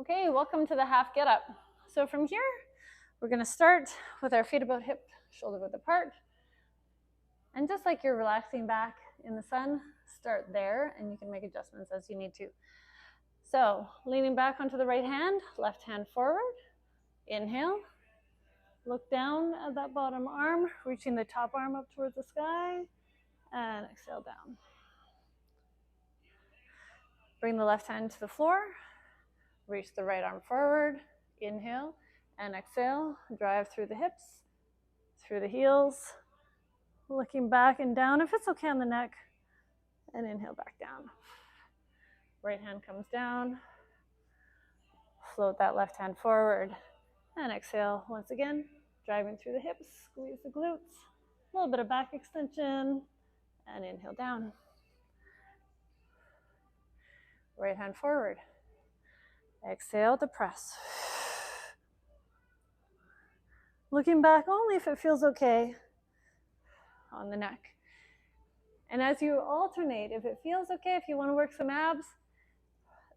Okay, welcome to the half get up. So from here, we're gonna start with our feet about hip, shoulder width apart. And just like you're relaxing back in the sun, start there and you can make adjustments as you need to. So leaning back onto the right hand, left hand forward, inhale. Look down at that bottom arm, reaching the top arm up towards the sky, and exhale down. Bring the left hand to the floor, reach the right arm forward, inhale, and exhale, drive through the hips, through the heels, looking back and down, if it's okay on the neck, and inhale back down. Right hand comes down, float that left hand forward, and exhale once again, driving through the hips, squeeze the glutes, a little bit of back extension, and inhale down. Right hand forward. Exhale to press. Looking back only if it feels okay on the neck. And as you alternate, if it feels okay, if you want to work some abs,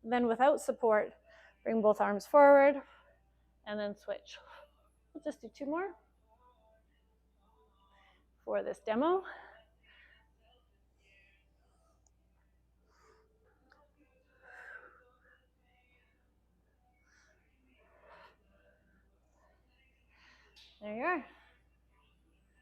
then without support, bring both arms forward and then switch. We'll just do 2 more for this demo. There you are.